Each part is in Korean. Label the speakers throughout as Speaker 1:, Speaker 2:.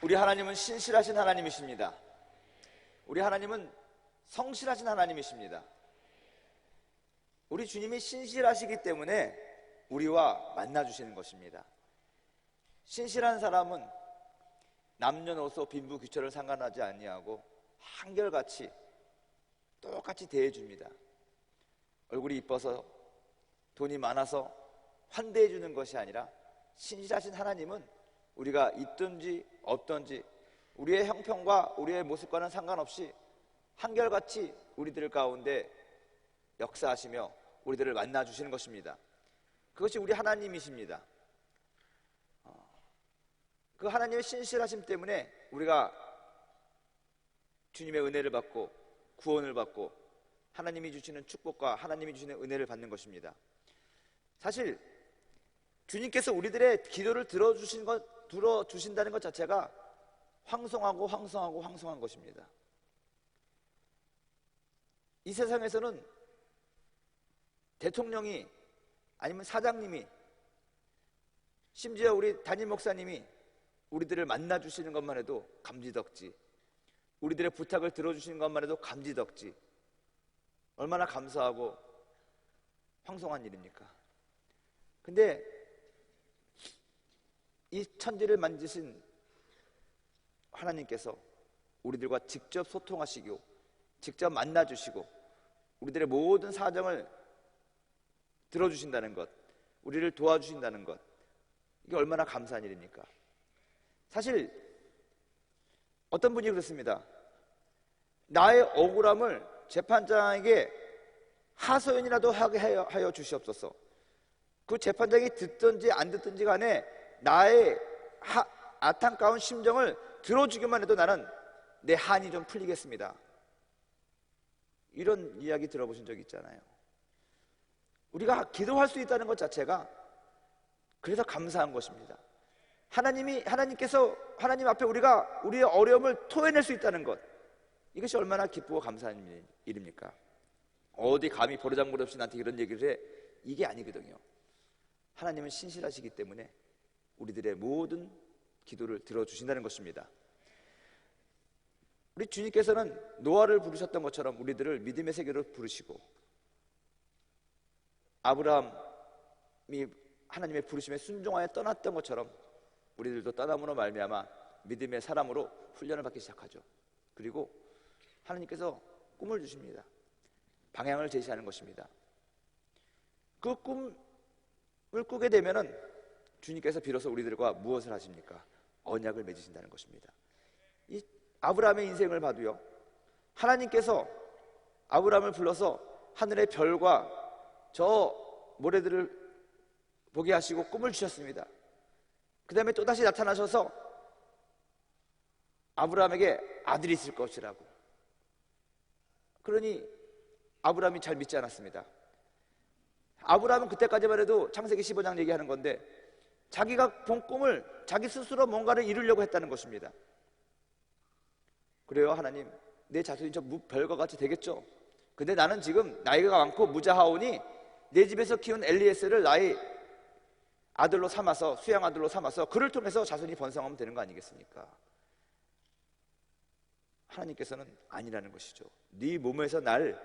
Speaker 1: 우리 하나님은 신실하신 하나님이십니다. 우리 하나님은 성실하신 하나님이십니다. 우리 주님이 신실하시기 때문에 우리와 만나주시는 것입니다. 신실한 사람은 남녀노소 빈부귀천을 상관하지 아니하고 한결같이 똑같이 대해줍니다. 얼굴이 이뻐서 돈이 많아서 환대해 주는 것이 아니라 신실하신 하나님은 우리가 있든지 없든지 우리의 형편과 우리의 모습과는 상관없이 한결같이 우리들 가운데 역사하시며 우리들을 만나주시는 것입니다. 그것이 우리 하나님이십니다. 그 하나님의 신실하심 때문에 우리가 주님의 은혜를 받고 구원을 받고 하나님이 주시는 축복과 하나님이 주시는 은혜를 받는 것입니다. 사실 주님께서 우리들의 기도를 들어주신다는 것 자체가 황송한 것입니다. 이 세상에서는 대통령이 아니면 사장님이 심지어 우리 담임 목사님이 우리들을 만나주시는 것만 해도 감지덕지, 우리들의 부탁을 들어주시는 것만 해도 감지덕지, 얼마나 감사하고 황송한 일입니까? 근데 이 천지를 만드신 하나님께서 우리들과 직접 소통하시고 직접 만나주시고 우리들의 모든 사정을 들어주신다는 것, 우리를 도와주신다는 것, 이게 얼마나 감사한 일입니까? 사실 어떤 분이 그렇습니다. 나의 억울함을 재판장에게 하소연이라도 하게 하여 주시옵소서. 그 재판장이 듣든지 안 듣든지 간에 나의 안타까운 심정을 들어주기만 해도 나는 내 한이 좀 풀리겠습니다. 이런 이야기 들어보신 적 있잖아요. 우리가 기도할 수 있다는 것 자체가 그래서 감사한 것입니다. 하나님께서 하나님 앞에 우리가 우리의 어려움을 토해낼 수 있다는 것, 이것이 얼마나 기쁘고 감사한 일입니까? 어디 감히 버르장머리 없이 나한테 이런 얘기를 해? 이게 아니거든요. 하나님은 신실하시기 때문에 우리들의 모든 기도를 들어주신다는 것입니다. 우리 주님께서는 노아를 부르셨던 것처럼 우리들을 믿음의 세계로 부르시고, 아브라함이 하나님의 부르심에 순종하여 떠났던 것처럼 우리들도 떠남으로 말미암아 믿음의 사람으로 훈련을 받기 시작하죠. 그리고 하나님께서 꿈을 주십니다. 방향을 제시하는 것입니다. 그 꿈을 꾸게 되면은 주님께서 비로소 우리들과 무엇을 하십니까? 언약을 맺으신다는 것입니다. 이 아브라함의 인생을 봐도요, 하나님께서 아브라함을 불러서 하늘의 별과 저 모래들을 보게 하시고 꿈을 주셨습니다. 그 다음에 또다시 나타나셔서 아브라함에게 아들이 있을 것이라고. 그러니 아브라함이 잘 믿지 않았습니다. 아브라함은 그때까지만 해도 창세기 15장 얘기하는 건데 자기가 본 꿈을 자기 스스로 뭔가를 이루려고 했다는 것입니다. 그래요, 하나님, 내 자손이 저 별과 같이 되겠죠. 근데 나는 지금 나이가 많고 무자하오니 내 집에서 키운 엘리에셀을 나의 아들로 삼아서, 수양 아들로 삼아서 그를 통해서 자손이 번성하면 되는 거 아니겠습니까? 하나님께서는 아니라는 것이죠. 네 몸에서 날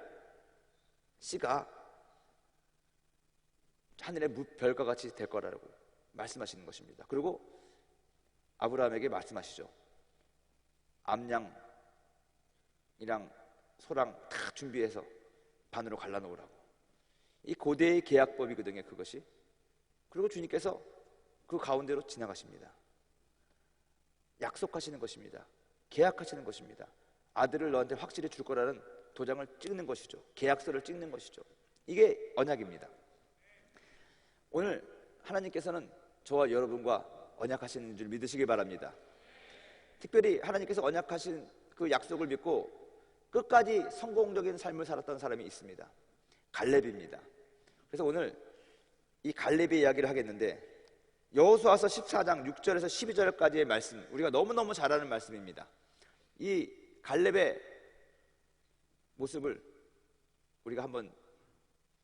Speaker 1: 씨가 하늘의 별과 같이 될 거라고 말씀하시는 것입니다. 그리고 아브라함에게 말씀하시죠. 암양이랑 소랑 다 준비해서 반으로 갈라놓으라고. 이 고대의 계약법이거든요, 그것이. 그리고 주님께서 그 가운데로 지나가십니다. 약속하시는 것입니다. 계약하시는 것입니다. 아들을 너한테 확실히 줄 거라는 도장을 찍는 것이죠. 계약서를 찍는 것이죠. 이게 언약입니다. 오늘 하나님께서는 저와 여러분과 언약하시는 줄 믿으시기 바랍니다. 특별히 하나님께서 언약하신 그 약속을 믿고 끝까지 성공적인 삶을 살았던 사람이 있습니다. 갈렙입니다. 그래서 오늘 이 갈렙의 이야기를 하겠는데, 여호수아서 14장 6절에서 12절까지의 말씀, 우리가 너무너무 잘 아는 말씀입니다. 이 갈렙의 모습을 우리가 한번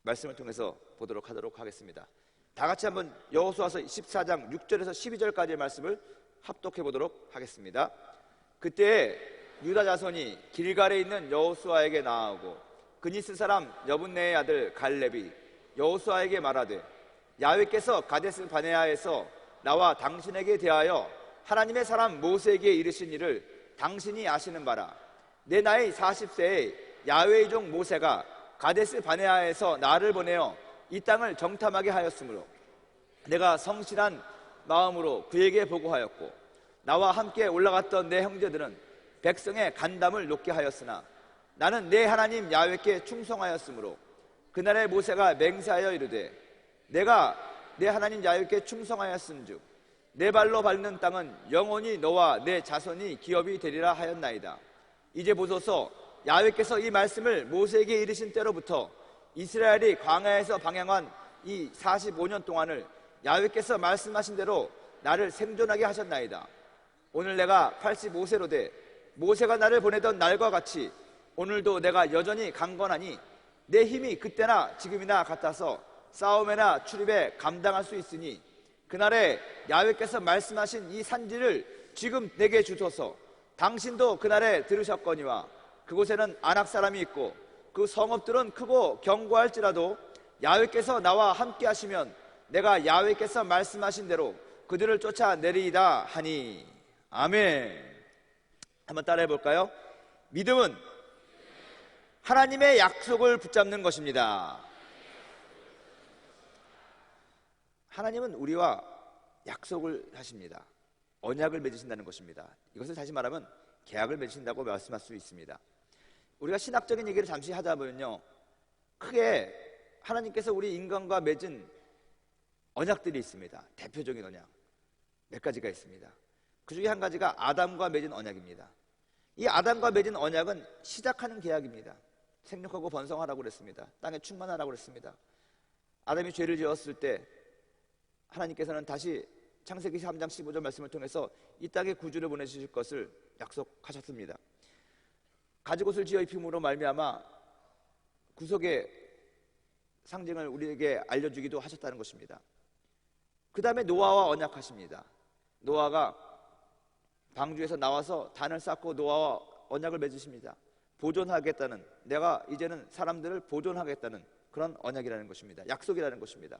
Speaker 1: 말씀을 통해서 보도록 하겠습니다. 다 같이 한번 여호수아서 14장 6절에서 12절까지의 말씀을 합독해 보도록 하겠습니다. 그때 유다 자손이 길갈에 있는 여호수아에게 나아오고 그니스 사람 여분네의 아들 갈렙이 여호수아에게 말하되 야훼께서 가데스 바네아에서 나와 당신에게 대하여 하나님의 사람 모세에게 이르신 일을 당신이 아시는 바라. 내 나이 40세에 야훼의 종 모세가 가데스 바네아에서 나를 보내어 이 땅을 정탐하게 하였으므로 내가 성실한 마음으로 그에게 보고하였고 나와 함께 올라갔던 내 형제들은 백성의 간담을 높게 하였으나 나는 내 하나님 야훼께 충성하였으므로 그날에 모세가 맹세하여 이르되 내가 내 하나님 야훼께 충성하였은즉 내 발로 밟는 땅은 영원히 너와 내 자손이 기업이 되리라 하였나이다. 이제 보소서, 야훼께서 이 말씀을 모세에게 이르신 때로부터 이스라엘이 광야에서 방향한 이 45년 동안을 야훼께서 말씀하신 대로 나를 생존하게 하셨나이다. 오늘 내가 85세로 돼 모세가 나를 보내던 날과 같이 오늘도 내가 여전히 강건하니 내 힘이 그때나 지금이나 같아서 싸움에나 출입에 감당할 수 있으니 그날에 야훼께서 말씀하신 이 산지를 지금 내게 주소서. 당신도 그날에 들으셨거니와 그곳에는 아낙 사람이 있고 그 성읍들은 크고 견고할지라도 야훼께서 나와 함께 하시면 내가 야훼께서 말씀하신 대로 그들을 쫓아내리이다 하니. 아멘. 한번 따라해 볼까요? 믿음은 하나님의 약속을 붙잡는 것입니다. 하나님은 우리와 약속을 하십니다. 언약을 맺으신다는 것입니다. 이것을 다시 말하면 계약을 맺으신다고 말씀할 수 있습니다. 우리가 신학적인 얘기를 잠시 하다 보면요, 크게 하나님께서 우리 인간과 맺은 언약들이 있습니다. 대표적인 언약 몇 가지가 있습니다. 그 중에 한 가지가 아담과 맺은 언약입니다. 이 아담과 맺은 언약은 시작하는 계약입니다. 생육하고 번성하라고 그랬습니다. 땅에 충만하라고 그랬습니다. 아담이 죄를 지었을 때 하나님께서는 다시 창세기 3장 15절 말씀을 통해서 이 땅에 구주를 보내주실 것을 약속하셨습니다. 가죽옷을 지어 입힘으로 말미암아 구속의 상징을 우리에게 알려주기도 하셨다는 것입니다. 그 다음에 노아와 언약하십니다. 노아가 방주에서 나와서 단을 쌓고 노아와 언약을 맺으십니다. 보존하겠다는, 내가 이제는 사람들을 보존하겠다는 그런 언약이라는 것입니다. 약속이라는 것입니다.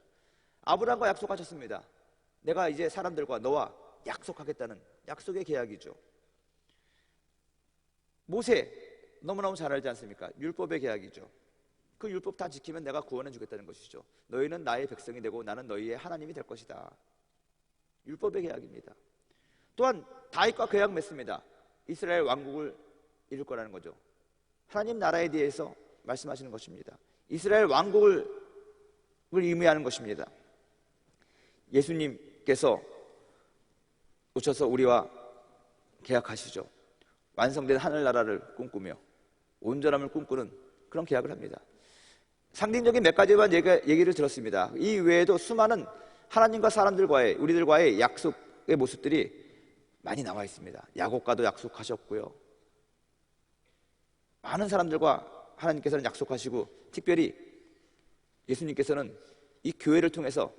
Speaker 1: 아브라함과 약속하셨습니다. 내가 이제 사람들과 너와 약속하겠다는 약속의 계약이죠. 모세, 너무너무 잘 알지 않습니까? 율법의 계약이죠. 그 율법 다 지키면 내가 구원해 주겠다는 것이죠. 너희는 나의 백성이 되고 나는 너희의 하나님이 될 것이다. 율법의 계약입니다. 또한 다윗과 계약 맺습니다. 이스라엘 왕국을 이룰 거라는 거죠. 하나님 나라에 대해서 말씀하시는 것입니다. 이스라엘 왕국을 의미하는 것입니다. 예수님께서 오셔서 우리와 계약하시죠. 완성된 하늘나라를 꿈꾸며 온전함을 꿈꾸는 그런 계약을 합니다. 상징적인 몇 가지만 얘기를 들었습니다. 이 외에도 수많은 하나님과 사람들과의, 우리들과의 약속의 모습들이 많이 나와 있습니다. 야곱과도 약속하셨고요, 많은 사람들과 하나님께서는 약속하시고, 특별히 예수님께서는 이 교회를 통해서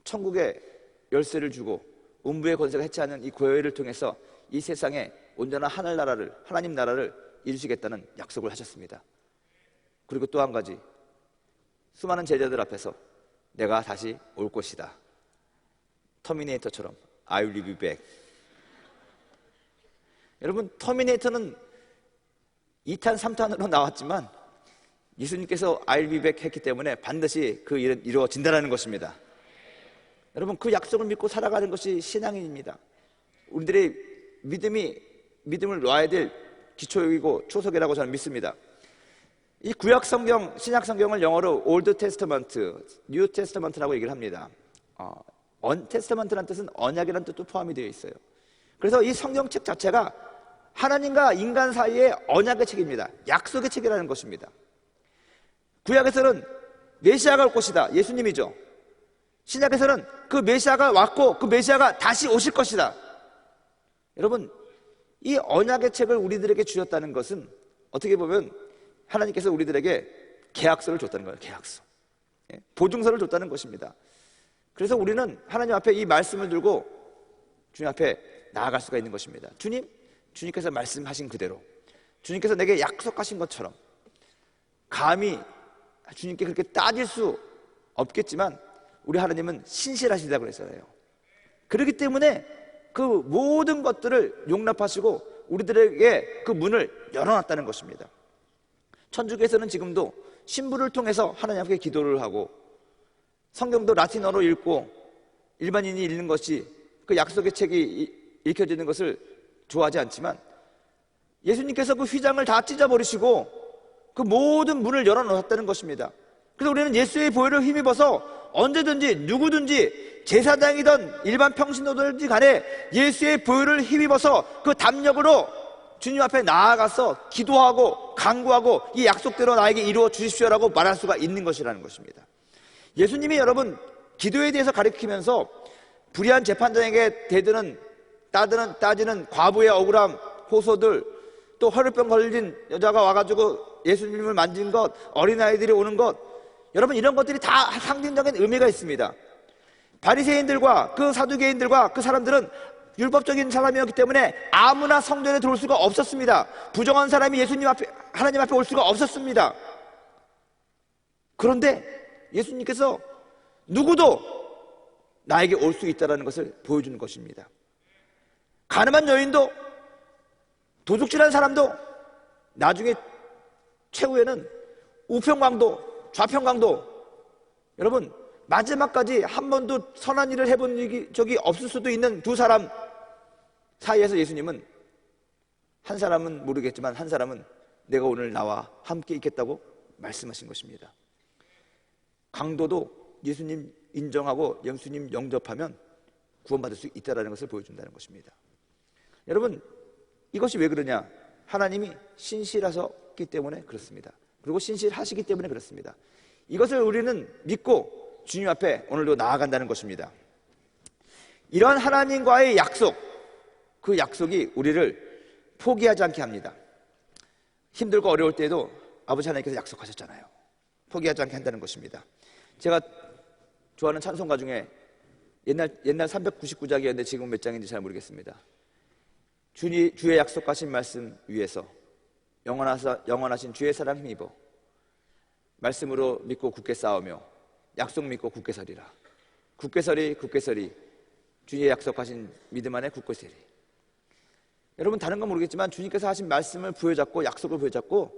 Speaker 1: 천국의 열쇠를 주고 음부의 권세가 해체하는 이 교회를 통해서 이 세상에 온전한 하늘나라를, 하나님 나라를 이루시겠다는 약속을 하셨습니다. 그리고 또 한 가지, 수많은 제자들 앞에서 내가 다시 올 것이다. 터미네이터처럼 I will be back. 여러분, 터미네이터는 2탄, 3탄으로 나왔지만 예수님께서 I will be back 했기 때문에 반드시 그 일은 이루어진다는 것입니다. 여러분, 그 약속을 믿고 살아가는 것이 신앙인입니다. 우리들의 믿음을 놔야 될 기초이고 초석이라고 저는 믿습니다. 이 구약 성경, 신약 성경을 영어로 올드 테스터먼트, 뉴 테스터먼트라고 얘기를 합니다. 테스터먼트라는 뜻은 언약이라는 뜻도 포함이 되어 있어요. 그래서 이 성경책 자체가 하나님과 인간 사이의 언약의 책입니다. 약속의 책이라는 것입니다. 구약에서는 메시아가 올 것이다, 예수님이죠. 신약에서는 그 메시아가 왔고 그 메시아가 다시 오실 것이다. 여러분, 이 언약의 책을 우리들에게 주셨다는 것은 어떻게 보면 하나님께서 우리들에게 계약서를 줬다는 거예요. 계약서, 보증서를 줬다는 것입니다. 그래서 우리는 하나님 앞에 이 말씀을 들고 주님 앞에 나아갈 수가 있는 것입니다. 주님께서 말씀하신 그대로, 주님께서 내게 약속하신 것처럼 감히 주님께 그렇게 따질 수 없겠지만 우리 하나님은 신실하시다고 그랬잖아요. 그렇기 때문에 그 모든 것들을 용납하시고 우리들에게 그 문을 열어놨다는 것입니다. 천주교에서는 지금도 신부를 통해서 하나님 앞에 기도를 하고 성경도 라틴어로 읽고 일반인이 읽는 것이 그 약속의 책이 읽혀지는 것을 좋아하지 않지만 예수님께서 그 휘장을 다 찢어버리시고 그 모든 문을 열어놓았다는 것입니다. 그래서 우리는 예수의 보혈을 힘입어서 언제든지 누구든지 제사장이든 일반 평신도든지 간에 예수의 보혈을 힘입어서 그 담력으로 주님 앞에 나아가서 기도하고 간구하고 이 약속대로 나에게 이루어 주십시오라고 말할 수가 있는 것이라는 것입니다. 예수님이 여러분 기도에 대해서 가르치면서 불의한 재판장에게 따지는 과부의 억울함, 호소들, 또 혈루병 걸린 여자가 와가지고 예수님을 만진 것, 어린아이들이 오는 것, 여러분 이런 것들이 다 상징적인 의미가 있습니다. 바리새인들과 그 사두개인들과 그 사람들은 율법적인 사람이었기 때문에 아무나 성전에 들어올 수가 없었습니다. 부정한 사람이 하나님 앞에 올 수가 없었습니다. 그런데 예수님께서 누구도 나에게 올 수 있다는 것을 보여주는 것입니다. 가늠한 여인도, 도둑질한 사람도, 나중에 최후에는 우평강도, 좌평강도, 여러분 마지막까지 한 번도 선한 일을 해본 적이 없을 수도 있는 두 사람 사이에서 예수님은, 한 사람은 모르겠지만 한 사람은 내가 오늘 나와 함께 있겠다고 말씀하신 것입니다. 강도도 예수님 인정하고 예수님 영접하면 구원받을 수 있다는 것을 보여준다는 것입니다. 여러분 이것이 왜 그러냐? 하나님이 신실하셨기 때문에 그렇습니다. 그리고 신실하시기 때문에 그렇습니다. 이것을 우리는 믿고 주님 앞에 오늘도 나아간다는 것입니다. 이런 하나님과의 약속, 그 약속이 우리를 포기하지 않게 합니다. 힘들고 어려울 때에도 아버지 하나님께서 약속하셨잖아요. 포기하지 않게 한다는 것입니다. 제가 좋아하는 찬송가 중에 옛날 399장이었는데 지금 몇 장인지 잘 모르겠습니다. 주의 약속하신 말씀 위에서 영원하신 주의 사랑 힘입어 말씀으로 믿고 굳게 싸우며 약속 믿고 굳게 서리라. 굳게 서리 주의 약속하신 믿음 안에 굳게 서리. 여러분 다른 건 모르겠지만 주님께서 하신 말씀을 부여잡고 약속을 부여잡고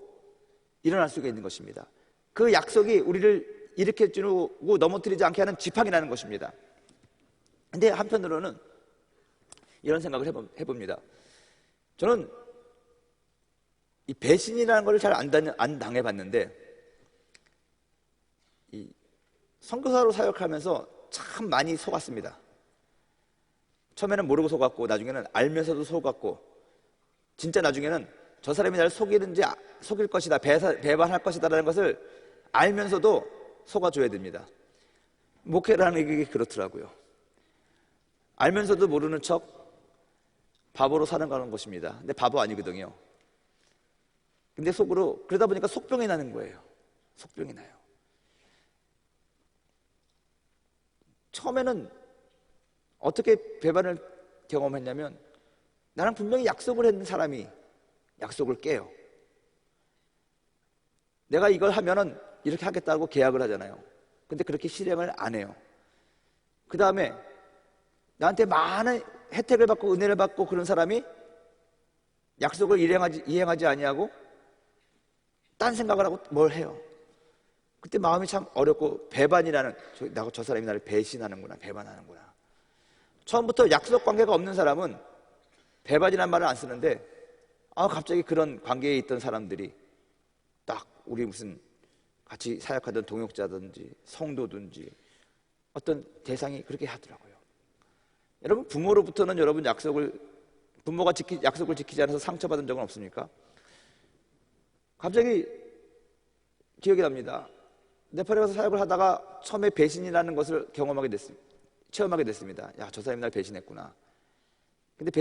Speaker 1: 일어날 수가 있는 것입니다. 그 약속이 우리를 일으켜주고 넘어뜨리지 않게 하는 지팡이라는 것입니다. 근데 한편으로는 이런 생각을 해봅니다. 저는 이 배신이라는 걸 잘 안 당해봤는데 이 선교사로 사역하면서 참 많이 속았습니다. 처음에는 모르고 속았고 나중에는 알면서도 속았고 진짜 나중에는 저 사람이 나를 속일 것이다, 배반할 것이다라는 것을 알면서도 속아줘야 됩니다. 목회라는 게 그렇더라고요. 알면서도 모르는 척 바보로 살아가는 것입니다. 근데 바보 아니거든요. 근데 속으로 그러다 보니까 속병이 나는 거예요. 속병이 나요. 처음에는 어떻게 배반을 경험했냐면 나랑 분명히 약속을 했는 사람이 약속을 깨요. 내가 이걸 하면은 이렇게 하겠다고 계약을 하잖아요. 근데 그렇게 실행을 안 해요. 그 다음에 나한테 많은 혜택을 받고 은혜를 받고 그런 사람이 약속을 이행하지 아니하고 딴 생각을 하고 뭘 해요. 그때 마음이 참 어렵고 배반이라는 저 사람이 나를 배신하는구나, 배반하는구나. 처음부터 약속 관계가 없는 사람은 배반이라는 말을 안 쓰는데 갑자기 그런 관계에 있던 사람들이 딱 우리 무슨 같이 사역하던 동역자든지 성도든지 어떤 대상이 그렇게 하더라고요. 여러분 부모로부터는 여러분 부모가 약속을 지키지 않아서 상처받은 적은 없습니까? 갑자기 기억이 납니다. 네팔에 가서 사역을 하다가 처음에 배신이라는 것을 체험하게 됐습니다. 야, 저 사람이 날 배신했구나. 근데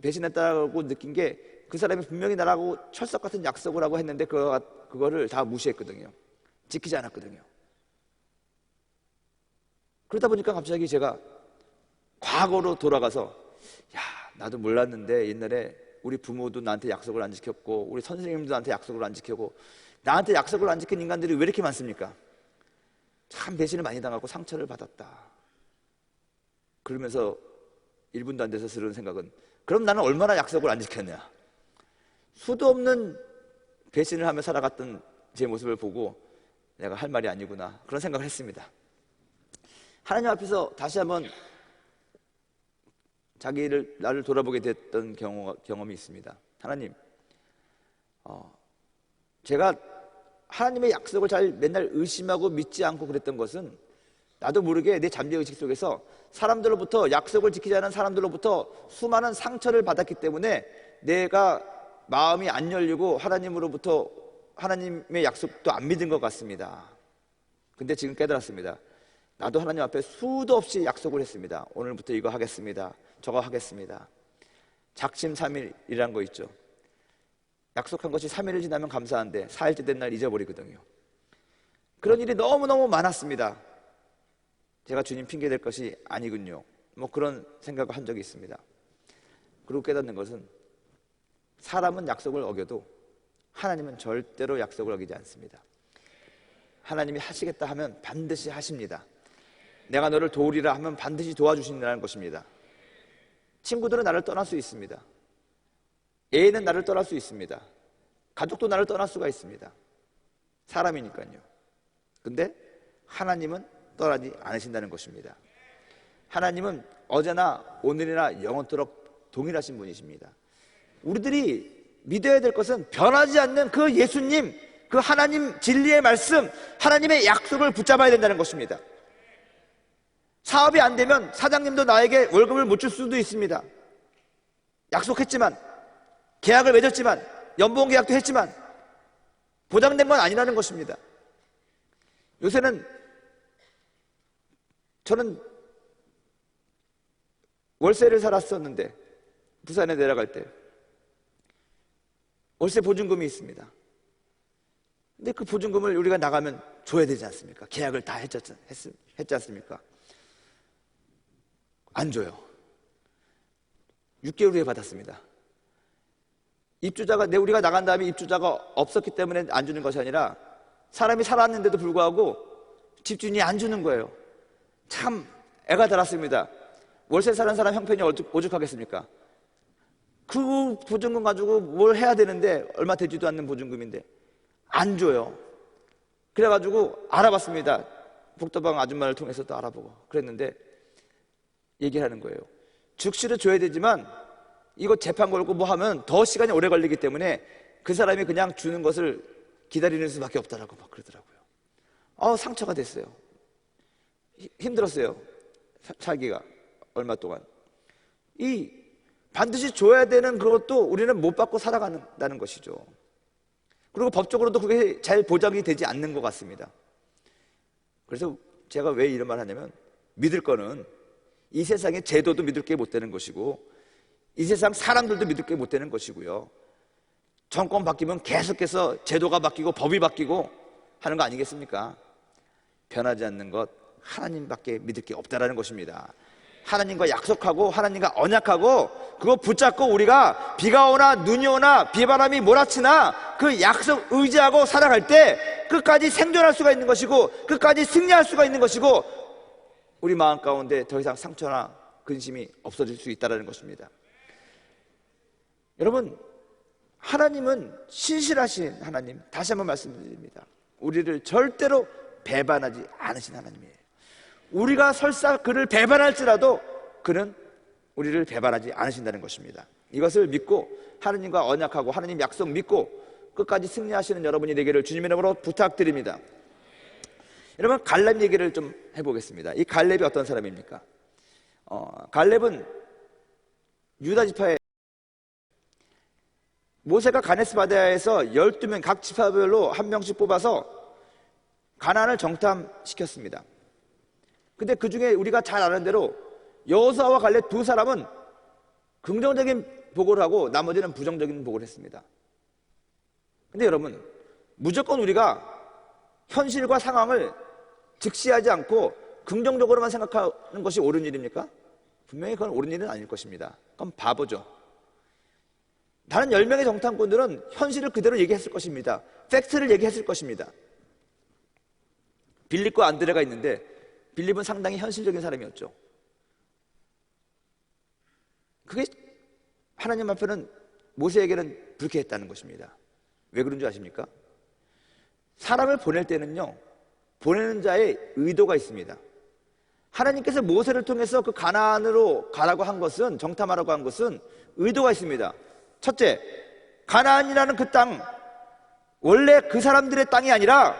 Speaker 1: 배신했다고 느낀 게 그 사람이 분명히 나라고 철석 같은 약속을 하고 했는데 그거를 다 무시했거든요. 지키지 않았거든요. 그러다 보니까 갑자기 제가 과거로 돌아가서 야, 나도 몰랐는데 옛날에 우리 부모도 나한테 약속을 안 지켰고 우리 선생님도 나한테 약속을 안 지키고 나한테 약속을 안 지킨 인간들이 왜 이렇게 많습니까? 참 배신을 많이 당하고 상처를 받았다. 그러면서 1분도 안 돼서 들은 생각은, 그럼 나는 얼마나 약속을 안 지켰냐. 수도 없는 배신을 하며 살아갔던 제 모습을 보고 내가 할 말이 아니구나, 그런 생각을 했습니다. 하나님 앞에서 다시 한번 나를 돌아보게 됐던 경험이 있습니다. 하나님, 제가 하나님의 약속을 잘 맨날 의심하고 믿지 않고 그랬던 것은 나도 모르게 내 잠재의식 속에서 사람들로부터, 약속을 지키지 않은 사람들로부터 수많은 상처를 받았기 때문에 내가 마음이 안 열리고 하나님으로부터 하나님의 약속도 안 믿은 것 같습니다. 근데 지금 깨달았습니다. 나도 하나님 앞에 수도 없이 약속을 했습니다. 오늘부터 이거 하겠습니다, 저거 하겠습니다. 작심삼일이라는 거 있죠. 약속한 것이 3일을 지나면 감사한데 4일째 된 날 잊어버리거든요. 그런 일이 너무너무 많았습니다. 제가 주님 핑계 댈 것이 아니군요, 뭐 그런 생각을 한 적이 있습니다. 그리고 깨닫는 것은 사람은 약속을 어겨도 하나님은 절대로 약속을 어기지 않습니다. 하나님이 하시겠다 하면 반드시 하십니다. 내가 너를 도우리라 하면 반드시 도와주신다는 것입니다. 친구들은 나를 떠날 수 있습니다. 애는 나를 떠날 수 있습니다. 가족도 나를 떠날 수가 있습니다. 사람이니까요. 근데 하나님은 떠나지 않으신다는 것입니다. 하나님은 어제나 오늘이나 영원토록 동일하신 분이십니다. 우리들이 믿어야 될 것은 변하지 않는 그 예수님, 그 하나님 진리의 말씀, 하나님의 약속을 붙잡아야 된다는 것입니다. 사업이 안 되면 사장님도 나에게 월급을 못 줄 수도 있습니다. 약속했지만, 계약을 맺었지만, 연봉 계약도 했지만 보장된 건 아니라는 것입니다. 요새는 저는 월세를 살았었는데 부산에 내려갈 때 월세 보증금이 있습니다. 근데 그 보증금을 우리가 나가면 줘야 되지 않습니까? 계약을 다 했지 않습니까? 안 줘요. 6개월 후에 받았습니다. 우리가 나간 다음에 입주자가 없었기 때문에 안 주는 것이 아니라 사람이 살았는데도 불구하고 집주인이 안 주는 거예요. 참 애가 달았습니다. 월세 사는 사람 형편이 오죽하겠습니까? 그 보증금 가지고 뭘 해야 되는데 얼마 되지도 않는 보증금인데 안 줘요. 그래가지고 알아봤습니다. 복도방 아줌마를 통해서도 알아보고 그랬는데 얘기를 하는 거예요. 즉시로 줘야 되지만 이거 재판 걸고 뭐 하면 더 시간이 오래 걸리기 때문에 그 사람이 그냥 주는 것을 기다리는 수밖에 없다라고 막 그러더라고요. 상처가 됐어요. 힘들었어요. 살기가 얼마 동안. 반드시 줘야 되는 그것도 우리는 못 받고 살아간다는 것이죠. 그리고 법적으로도 그게 잘 보장이 되지 않는 것 같습니다. 그래서 제가 왜 이런 말 하냐면, 믿을 거는 이 세상의 제도도 믿을 게 못 되는 것이고 이 세상 사람들도 믿을 게 못 되는 것이고요. 정권 바뀌면 계속해서 제도가 바뀌고 법이 바뀌고 하는 거 아니겠습니까? 변하지 않는 것 하나님밖에 믿을 게 없다라는 것입니다. 하나님과 약속하고 하나님과 언약하고 그거 붙잡고 우리가 비가 오나 눈이 오나 비바람이 몰아치나 그 약속 의지하고 살아갈 때 끝까지 생존할 수가 있는 것이고 끝까지 승리할 수가 있는 것이고 우리 마음 가운데 더 이상 상처나 근심이 없어질 수 있다는 것입니다. 여러분, 하나님은 신실하신 하나님, 다시 한번 말씀드립니다. 우리를 절대로 배반하지 않으신 하나님이에요. 우리가 설사 그를 배반할지라도 그는 우리를 배반하지 않으신다는 것입니다. 이것을 믿고 하나님과 언약하고 하나님 약속 믿고 끝까지 승리하시는 여러분이 되기를 주님의 이름으로 부탁드립니다. 여러분, 갈렙 얘기를 좀 해보겠습니다. 이 갈렙이 어떤 사람입니까? 갈렙은 유다 지파의 모세가 가네스 바네아에서 12명 각 지파별로 한 명씩 뽑아서 가나안을 정탐시켰습니다. 근데 그 중에 우리가 잘 아는 대로 여호수아와 갈렙 두 사람은 긍정적인 보고를 하고 나머지는 부정적인 보고를 했습니다. 근데 여러분, 무조건 우리가 현실과 상황을 직시하지 않고 긍정적으로만 생각하는 것이 옳은 일입니까? 분명히 그건 옳은 일은 아닐 것입니다. 그건 바보죠. 다른 10명의 정탐꾼들은 현실을 그대로 얘기했을 것입니다. 팩트를 얘기했을 것입니다. 빌립과 안드레가 있는데 빌립은 상당히 현실적인 사람이었죠. 그게 하나님 앞에는 모세에게는 불쾌했다는 것입니다. 왜 그런 줄 아십니까? 사람을 보낼 때는요, 보내는 자의 의도가 있습니다. 하나님께서 모세를 통해서 그 가나안으로 가라고 한 것은, 정탐하라고 한 것은 의도가 있습니다. 첫째, 가나안이라는 그 땅, 원래 그 사람들의 땅이 아니라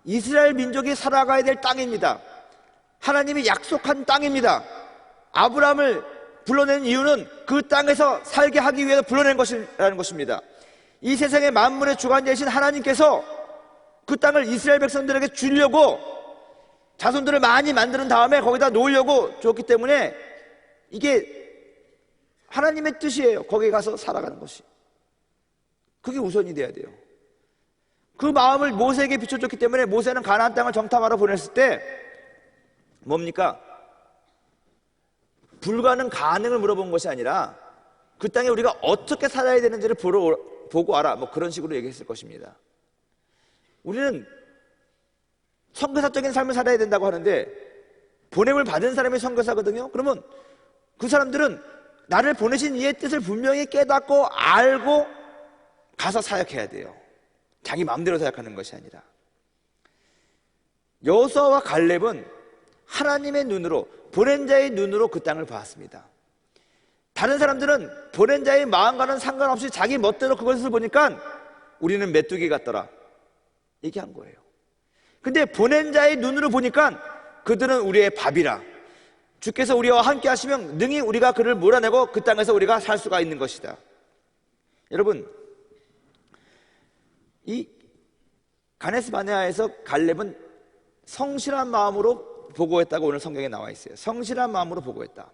Speaker 1: 이스라엘 민족이 살아가야 될 땅입니다. 하나님이 약속한 땅입니다. 아브라함을 불러낸 이유는 그 땅에서 살게 하기 위해서 불러낸 것이라는 것입니다. 이 세상의 만물의 주관자이신 하나님께서 그 땅을 이스라엘 백성들에게 주려고 자손들을 많이 만드는 다음에 거기다 놓으려고 줬기 때문에 이게 하나님의 뜻이에요. 거기에 가서 살아가는 것이. 그게 우선이 돼야 돼요. 그 마음을 모세에게 비춰줬기 때문에 모세는 가나안 땅을 정탐하러 보냈을 때 뭡니까? 불가능 가능을 물어본 것이 아니라 그 땅에 우리가 어떻게 살아야 되는지를 보고 와라, 뭐 그런 식으로 얘기했을 것입니다. 우리는 선교사적인 삶을 살아야 된다고 하는데 보냄을 받은 사람이 선교사거든요. 그러면 그 사람들은 나를 보내신 이의 뜻을 분명히 깨닫고 알고 가서 사역해야 돼요. 자기 마음대로 사역하는 것이 아니라. 여호수아와 갈렙은 하나님의 눈으로, 보낸 자의 눈으로 그 땅을 보았습니다. 다른 사람들은 보낸 자의 마음과는 상관없이 자기 멋대로 그것을 보니까 우리는 메뚜기 같더라 얘기한 거예요. 근데 보낸 자의 눈으로 보니까 그들은 우리의 밥이라, 주께서 우리와 함께 하시면 능히 우리가 그를 몰아내고 그 땅에서 우리가 살 수가 있는 것이다. 여러분, 이 가데스 바네아에서 갈렙은 성실한 마음으로 보고했다고 오늘 성경에 나와 있어요. 성실한 마음으로 보고했다.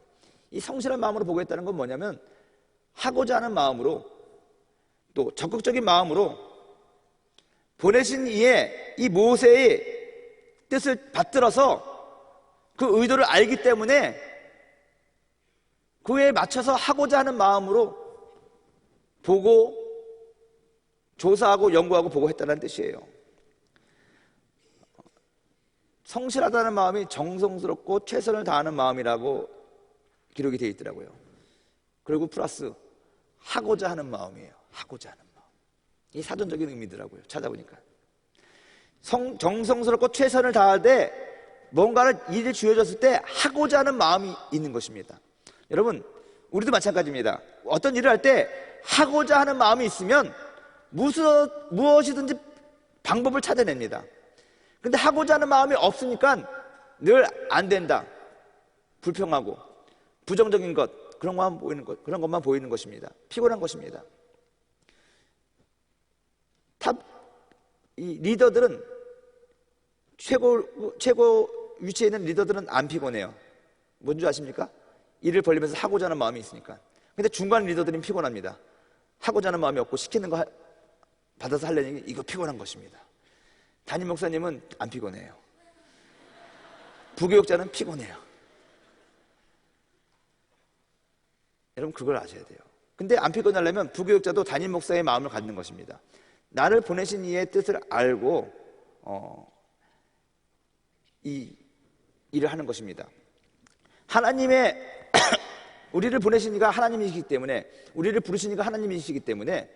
Speaker 1: 이 성실한 마음으로 보고했다는 건 뭐냐면 하고자 하는 마음으로, 또 적극적인 마음으로 보내신 이의 이 모세의 뜻을 받들어서 그 의도를 알기 때문에 그에 맞춰서 하고자 하는 마음으로 보고 조사하고 연구하고 보고했다는 뜻이에요. 성실하다는 마음이 정성스럽고 최선을 다하는 마음이라고 기록이 되어 있더라고요. 그리고 플러스 하고자 하는 마음이에요. 하고자 하는 마음. 이 사전적인 의미더라고요. 찾아보니까 정성스럽고 최선을 다하되 뭔가를 일을 주어졌을 때 하고자 하는 마음이 있는 것입니다. 여러분, 우리도 마찬가지입니다. 어떤 일을 할 때 하고자 하는 마음이 있으면 무엇이든지 방법을 찾아냅니다. 근데 하고자 하는 마음이 없으니까 늘 안 된다, 불평하고 부정적인 것, 그런 것만 보이는 것입니다. 피곤한 것입니다. 이 리더들은 최고 위치에 있는 리더들은 안 피곤해요. 뭔지 아십니까? 일을 벌리면서 하고자 하는 마음이 있으니까. 근데 중간 리더들은 피곤합니다. 하고자 하는 마음이 없고 시키는 거 받아서 하려니 이거 피곤한 것입니다. 담임 목사님은 안 피곤해요. 부교육자는 피곤해요. 여러분, 그걸 아셔야 돼요. 근데 안 피곤하려면 부교육자도 담임 목사의 마음을 갖는 것입니다. 나를 보내신 이의 뜻을 알고 이 일을 하는 것입니다. 하나님의 우리를 보내신 이가 하나님이시기 때문에, 우리를 부르신 이가 하나님이시기 때문에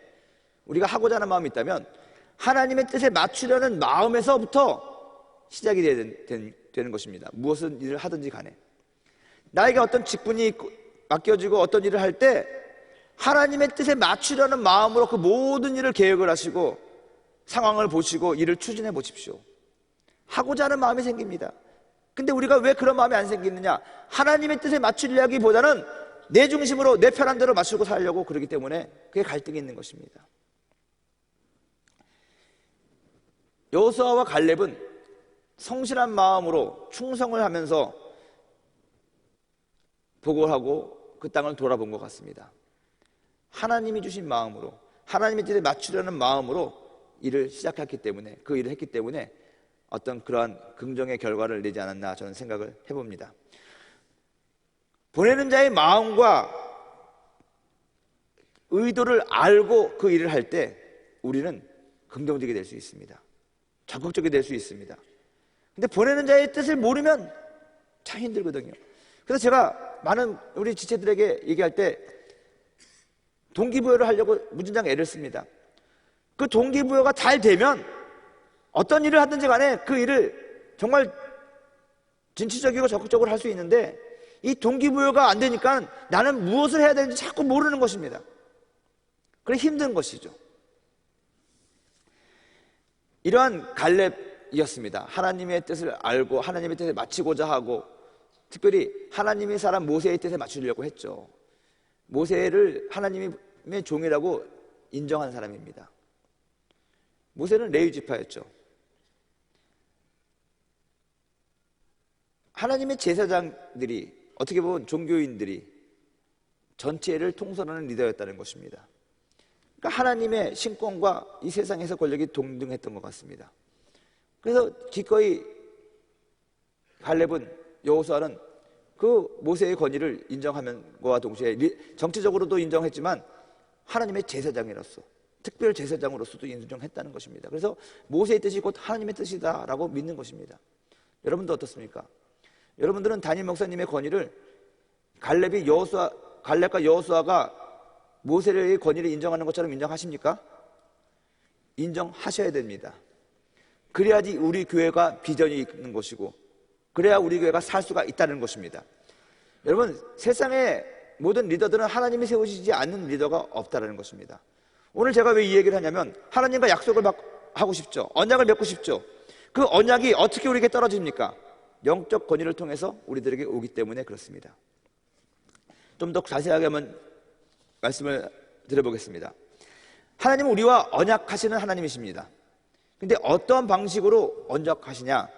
Speaker 1: 우리가 하고자 하는 마음이 있다면 하나님의 뜻에 맞추려는 마음에서부터 시작이 되는 것입니다. 무엇은 일을 하든지 간에 나에게 어떤 직분이 맡겨지고 어떤 일을 할 때 하나님의 뜻에 맞추려는 마음으로 그 모든 일을 계획을 하시고 상황을 보시고 일을 추진해 보십시오. 하고자 하는 마음이 생깁니다. 근데 우리가 왜 그런 마음이 안 생기느냐? 하나님의 뜻에 맞추려기보다는 내 중심으로 내 편한 대로 맞추고 살려고 그러기 때문에 그게 갈등이 있는 것입니다. 여호수아와 갈렙은 성실한 마음으로 충성을 하면서 보고하고 그 땅을 돌아본 것 같습니다. 하나님이 주신 마음으로, 하나님의 뜻에 맞추려는 마음으로 일을 시작했기 때문에, 그 일을 했기 때문에 어떤 그러한 긍정의 결과를 내지 않았나 저는 생각을 해봅니다. 보내는 자의 마음과 의도를 알고 그 일을 할 때 우리는 긍정적이 될 수 있습니다. 적극적이 될 수 있습니다. 근데 보내는 자의 뜻을 모르면 참 힘들거든요. 그래서 제가 많은 우리 지체들에게 얘기할 때 동기부여를 하려고 무진장 애를 씁니다. 그 동기부여가 잘 되면 어떤 일을 하든지 간에 그 일을 정말 진취적이고 적극적으로 할 수 있는데, 이 동기부여가 안 되니까 나는 무엇을 해야 되는지 자꾸 모르는 것입니다. 그래 힘든 것이죠. 이러한 갈렙이었습니다. 하나님의 뜻을 알고 하나님의 뜻에 맞추고자 하고, 특별히 하나님의 사람 모세의 뜻에 맞추려고 했죠. 모세를 하나님의 종이라고 인정한 사람입니다. 모세는 레위 지파였죠. 하나님의 제사장들이, 어떻게 보면 종교인들이 전체를 통솔하는 리더였다는 것입니다. 그러니까 하나님의 신권과 이 세상에서 권력이 동등했던 것 같습니다. 그래서 기꺼이 갈렙은, 여호수아는 그 모세의 권위를 인정하면과 동시에 정치적으로도 인정했지만 하나님의 제사장이로서, 특별 제사장으로서도 인정했다는 것입니다. 그래서 모세의 뜻이 곧 하나님의 뜻이다라고 믿는 것입니다. 여러분도 어떻습니까? 여러분들은 담임 목사님의 권위를 갈렙과 여호수아가 모세의 권위를 인정하는 것처럼 인정하십니까? 인정하셔야 됩니다. 그래야지 우리 교회가 비전이 있는 것이고, 그래야 우리 교회가 살 수가 있다는 것입니다. 여러분, 세상의 모든 리더들은 하나님이 세우시지 않는 리더가 없다는 것입니다. 오늘 제가 왜 이 얘기를 하냐면, 하나님과 약속을 하고 싶죠. 언약을 맺고 싶죠. 그 언약이 어떻게 우리에게 떨어집니까? 영적 권위를 통해서 우리들에게 오기 때문에 그렇습니다. 좀 더 자세하게 한번 말씀을 드려보겠습니다. 하나님은 우리와 언약하시는 하나님이십니다. 근데 어떤 방식으로 언약하시냐?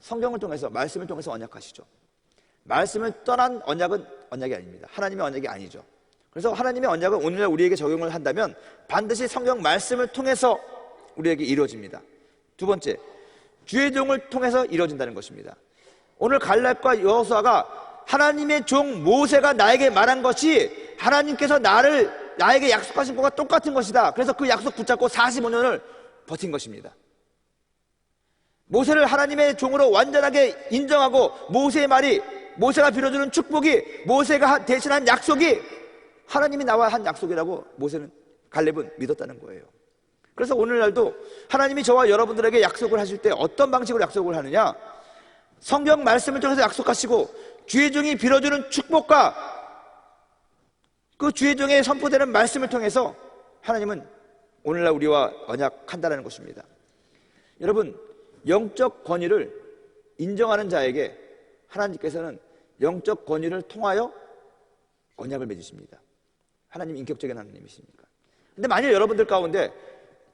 Speaker 1: 성경을 통해서, 말씀을 통해서 언약하시죠. 말씀을 떠난 언약은 언약이 아닙니다. 하나님의 언약이 아니죠. 그래서 하나님의 언약은 오늘날 우리에게 적용을 한다면 반드시 성경 말씀을 통해서 우리에게 이루어집니다. 두 번째, 주의 종을 통해서 이루어진다는 것입니다. 오늘 갈렙과 여호수아가 하나님의 종 모세가 나에게 말한 것이 하나님께서 나에게 약속하신 것과 똑같은 것이다. 그래서 그 약속 붙잡고 45년을 버틴 것입니다. 모세를 하나님의 종으로 완전하게 인정하고, 모세의 말이, 모세가 빌어주는 축복이, 모세가 대신한 약속이 하나님이 나와 한 약속이라고 갈렙은 믿었다는 거예요. 그래서 오늘날도 하나님이 저와 여러분들에게 약속을 하실 때 어떤 방식으로 약속을 하느냐? 성경 말씀을 통해서 약속하시고, 주의 종이 빌어주는 축복과 그 주의 종에 선포되는 말씀을 통해서 하나님은 오늘날 우리와 언약한다는 것입니다. 여러분, 영적 권위를 인정하는 자에게 하나님께서는 영적 권위를 통하여 언약을 맺으십니다. 하나님 인격적인 하나님이십니까? 근데 만약 여러분들 가운데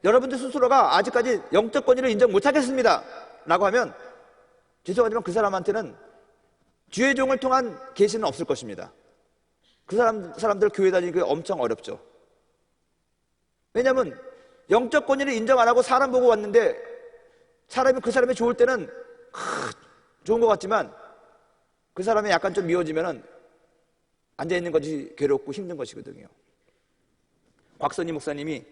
Speaker 1: 여러분들 스스로가 아직까지 영적 권위를 인정 못하겠습니다 라고 하면, 죄송하지만 그 사람한테는 주의 종을 통한 계시는 없을 것입니다. 그 사람들 교회 다니기 엄청 어렵죠. 왜냐하면 영적 권위를 인정 안 하고 사람 보고 왔는데, 그 사람이 좋을 때는 좋은 것 같지만 그 사람이 약간 좀 미워지면은 앉아있는 것이 괴롭고 힘든 것이거든요. 곽선희 목사님이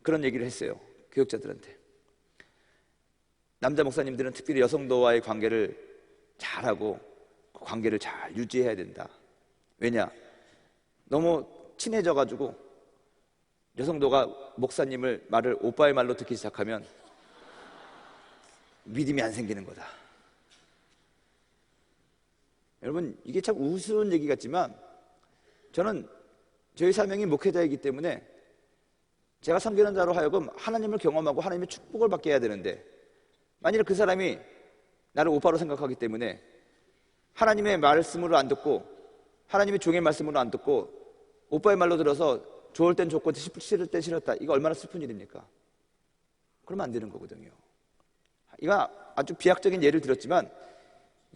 Speaker 1: 그런 얘기를 했어요. 교역자들한테. 남자 목사님들은 특별히 여성도와의 관계를 잘하고 그 관계를 잘 유지해야 된다. 왜냐? 너무 친해져가지고 여성도가 목사님을 말을 오빠의 말로 듣기 시작하면 믿음이 안 생기는 거다. 여러분, 이게 참 우스운 얘기 같지만 저는 저희 사명이 목회자이기 때문에 제가 섬기는 자로 하여금 하나님을 경험하고 하나님의 축복을 받게 해야 되는데, 만일 그 사람이 나를 오빠로 생각하기 때문에 하나님의 말씀으로 안 듣고, 하나님의 종의 말씀으로 안 듣고 오빠의 말로 들어서 좋을 땐 좋고 싫을 땐 싫었다, 이거 얼마나 슬픈 일입니까? 그러면 안 되는 거거든요. 이거 아주 비약적인 예를 들었지만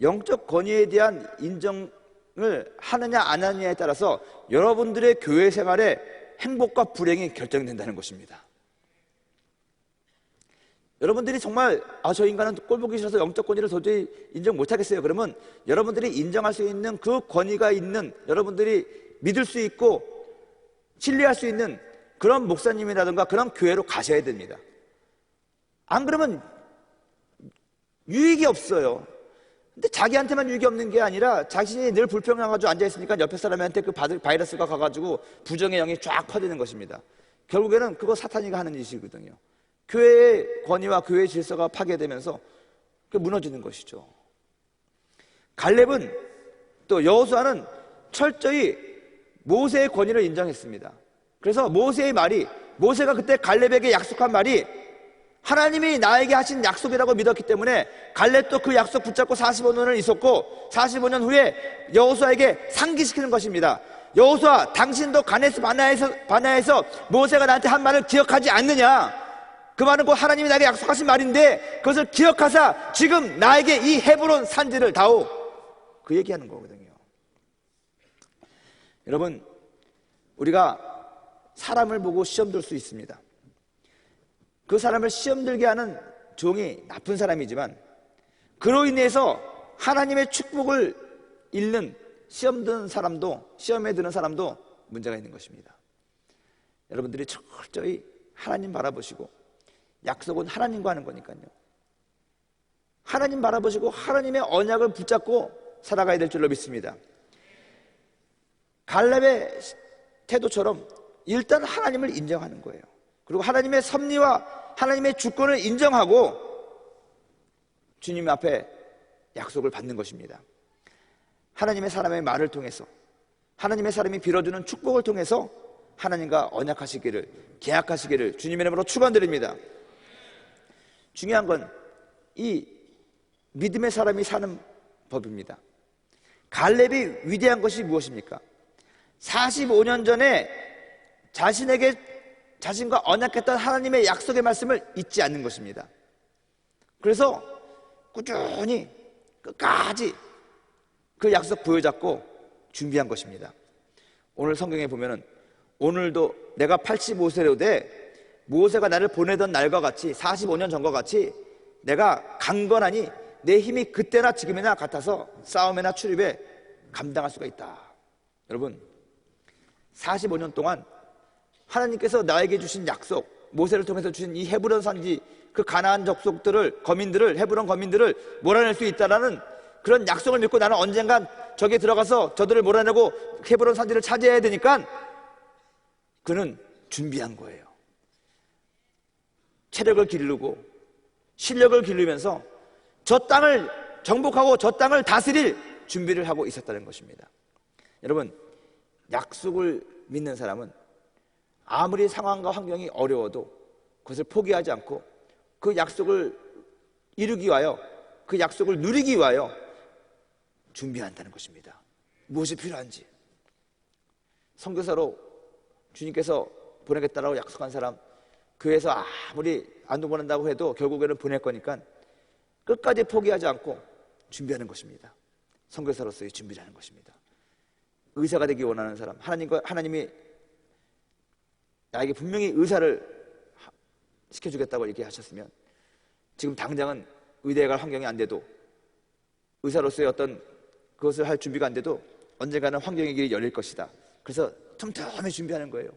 Speaker 1: 영적 권위에 대한 인정을 하느냐 안 하느냐에 따라서 여러분들의 교회 생활의 행복과 불행이 결정된다는 것입니다. 여러분들이 정말 저 인간은 꼴보기 싫어서 영적 권위를 도저히 인정 못하겠어요. 그러면 여러분들이 인정할 수 있는 그 권위가 있는, 여러분들이 믿을 수 있고 신뢰할 수 있는 그런 목사님이라든가 그런 교회로 가셔야 됩니다. 안 그러면 유익이 없어요. 근데 자기한테만 유익이 없는 게 아니라 자신이 늘 불평해가지고 앉아있으니까 옆에 사람한테 그 바이러스가 가가지고 부정의 영이 쫙 퍼지는 것입니다. 결국에는 그거 사탄이가 하는 짓이거든요. 교회의 권위와 교회의 질서가 파괴되면서 무너지는 것이죠. 갈렙은 또 여호수아는 철저히 모세의 권위를 인정했습니다. 그래서 모세의 말이, 모세가 그때 갈렙에게 약속한 말이 하나님이 나에게 하신 약속이라고 믿었기 때문에 갈렙도 그 약속 붙잡고 45년을 있었고 45년 후에 여호수아에게 상기시키는 것입니다. 여호수아, 당신도 가데스 바네아에서 모세가 나한테 한 말을 기억하지 않느냐? 그 말은 곧 하나님이 나에게 약속하신 말인데 그것을 기억하사 지금 나에게 이 헤브론 산지를 다오. 그 얘기하는 거거든요. 여러분, 우리가 사람을 보고 시험 들 수 있습니다. 그 사람을 시험 들게 하는 종이 나쁜 사람이지만 그로 인해서 하나님의 축복을 잃는 시험에 드는 사람도 문제가 있는 것입니다. 여러분들이 철저히 하나님 바라보시고, 약속은 하나님과 하는 거니까요. 하나님 바라보시고 하나님의 언약을 붙잡고 살아가야 될 줄로 믿습니다. 갈렙의 태도처럼 일단 하나님을 인정하는 거예요. 그리고 하나님의 섭리와 하나님의 주권을 인정하고 주님 앞에 약속을 받는 것입니다. 하나님의 사람의 말을 통해서, 하나님의 사람이 빌어주는 축복을 통해서 하나님과 언약하시기를, 계약하시기를 주님의 이름으로 축원드립니다. 중요한 건 이 믿음의 사람이 사는 법입니다. 갈렙이 위대한 것이 무엇입니까? 45년 전에 자신과 언약했던 하나님의 약속의 말씀을 잊지 않는 것입니다. 그래서 꾸준히 끝까지 그 약속 부여잡고 준비한 것입니다. 오늘 성경에 보면은 오늘도 내가 85세로 돼 모세가 나를 보내던 날과 같이 45년 전과 같이 내가 강건하니 내 힘이 그때나 지금이나 같아서 싸움이나 출입에 감당할 수가 있다. 여러분, 45년 동안 하나님께서 나에게 주신 약속, 모세를 통해서 주신 이 헤브론 산지, 그 가나안 거민들을 헤브론 거민들을 몰아낼 수 있다라는 그런 약속을 믿고 나는 언젠간 저기에 들어가서 저들을 몰아내고 헤브론 산지를 차지해야 되니까 그는 준비한 거예요. 체력을 기르고 실력을 기르면서 저 땅을 정복하고 저 땅을 다스릴 준비를 하고 있었다는 것입니다. 여러분, 약속을 믿는 사람은 아무리 상황과 환경이 어려워도 그것을 포기하지 않고 그 약속을 이루기 위하여, 그 약속을 누리기 위하여 준비한다는 것입니다. 무엇이 필요한지. 선교사로 주님께서 보내겠다라고 약속한 사람, 교회에서 아무리 안 보낸다고 해도 결국에는 보낼 거니까 끝까지 포기하지 않고 준비하는 것입니다. 선교사로서의 준비라는 것입니다. 의사가 되기 원하는 사람, 하나님이 나에게 분명히 의사를 시켜주겠다고 얘기하셨으면 지금 당장은 의대에 갈 환경이 안 돼도, 의사로서의 어떤 그것을 할 준비가 안 돼도 언젠가는 환경의 길이 열릴 것이다. 그래서 틈틈이 준비하는 거예요.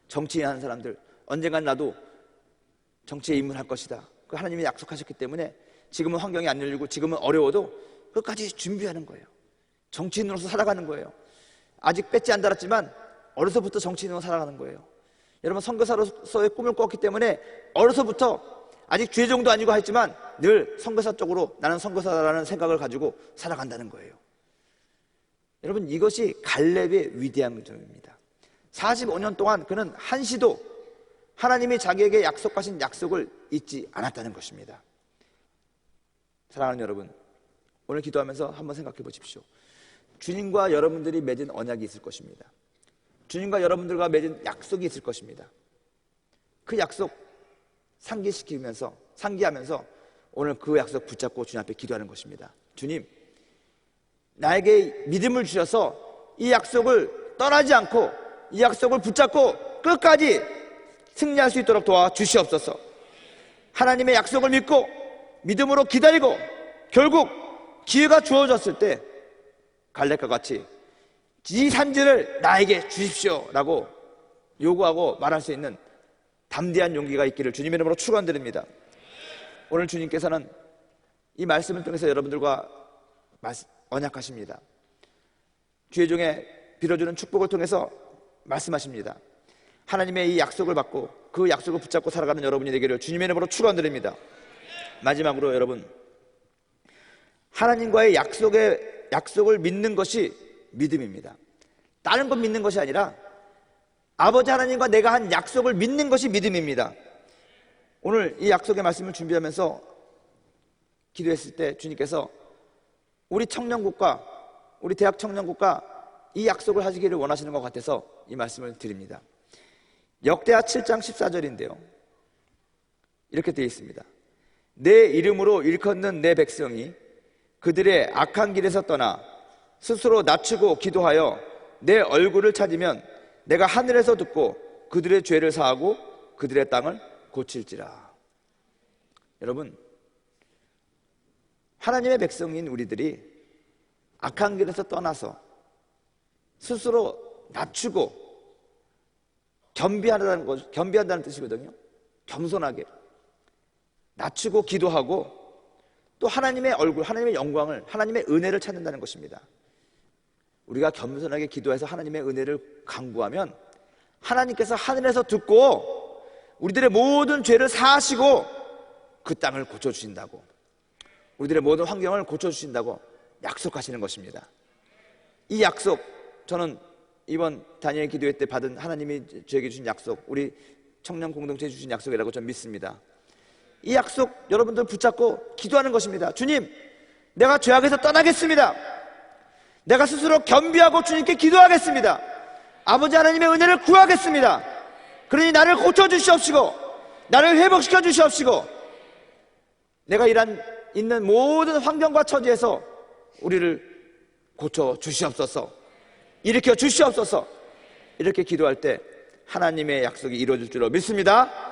Speaker 1: 정치인 하는 사람들, 언젠간 나도 정치에 입문할 것이다. 그 하나님이 약속하셨기 때문에 지금은 환경이 안 열리고 지금은 어려워도 끝까지 준비하는 거예요. 정치인으로서 살아가는 거예요. 아직 배지 안 달았지만 어려서부터 정치인으로 살아가는 거예요. 여러분, 선교사로서의 꿈을 꿨기 때문에 어려서부터 아직 죄종도 아니고 했지만 늘 선교사 쪽으로 나는 선교사라는 생각을 가지고 살아간다는 거예요. 여러분, 이것이 갈렙의 위대한 점입니다. 45년 동안 그는 한시도 하나님이 자기에게 약속하신 약속을 잊지 않았다는 것입니다. 사랑하는 여러분, 오늘 기도하면서 한번 생각해 보십시오. 주님과 여러분들이 맺은 언약이 있을 것입니다. 주님과 여러분들과 맺은 약속이 있을 것입니다. 그 약속 상기하면서 오늘 그 약속 붙잡고 주님 앞에 기도하는 것입니다. 주님, 나에게 믿음을 주셔서 이 약속을 떠나지 않고 이 약속을 붙잡고 끝까지 승리할 수 있도록 도와주시옵소서. 하나님의 약속을 믿고 믿음으로 기다리고 결국 기회가 주어졌을 때 갈렙과 같이 이 산지를 나에게 주십시오 라고 요구하고 말할 수 있는 담대한 용기가 있기를 주님의 이름으로 축원드립니다. 오늘 주님께서는 이 말씀을 통해서 여러분들과 언약하십니다. 주의 종의 빌어주는 축복을 통해서 말씀하십니다. 하나님의 이 약속을 받고 그 약속을 붙잡고 살아가는 여러분이 되기를 주님의 이름으로 축원드립니다. 마지막으로 여러분, 하나님과의 약속을 믿는 것이 믿음입니다. 다른 건 믿는 것이 아니라 아버지 하나님과 내가 한 약속을 믿는 것이 믿음입니다. 오늘 이 약속의 말씀을 준비하면서 기도했을 때 주님께서 우리 청년국과 우리 대학 청년국과 이 약속을 하시기를 원하시는 것 같아서 이 말씀을 드립니다. 역대하 7장 14절인데요 이렇게 되어 있습니다. 내 이름으로 일컫는 내 백성이 그들의 악한 길에서 떠나 스스로 낮추고 기도하여 내 얼굴을 찾으면 내가 하늘에서 듣고 그들의 죄를 사하고 그들의 땅을 고칠지라. 여러분, 하나님의 백성인 우리들이 악한 길에서 떠나서 스스로 낮추고 겸비한다는 뜻이거든요. 겸손하게 낮추고 기도하고 또 하나님의 얼굴, 하나님의 영광을, 하나님의 은혜를 찾는다는 것입니다. 우리가 겸손하게 기도해서 하나님의 은혜를 간구하면 하나님께서 하늘에서 듣고 우리들의 모든 죄를 사하시고 그 땅을 고쳐주신다고, 우리들의 모든 환경을 고쳐주신다고 약속하시는 것입니다. 이 약속, 저는 이번 다니엘 기도회 때 받은 하나님이 저에게 주신 약속, 우리 청년 공동체에 주신 약속이라고 저는 믿습니다. 이 약속 여러분들 붙잡고 기도하는 것입니다. 주님, 내가 죄악에서 떠나겠습니다. 내가 스스로 겸비하고 주님께 기도하겠습니다. 아버지 하나님의 은혜를 구하겠습니다. 그러니 나를 고쳐주시옵시고 나를 회복시켜 주시옵시고 내가 있는 모든 환경과 처지에서 우리를 고쳐주시옵소서, 일으켜 주시옵소서. 이렇게 기도할 때 하나님의 약속이 이루어질 줄로 믿습니다.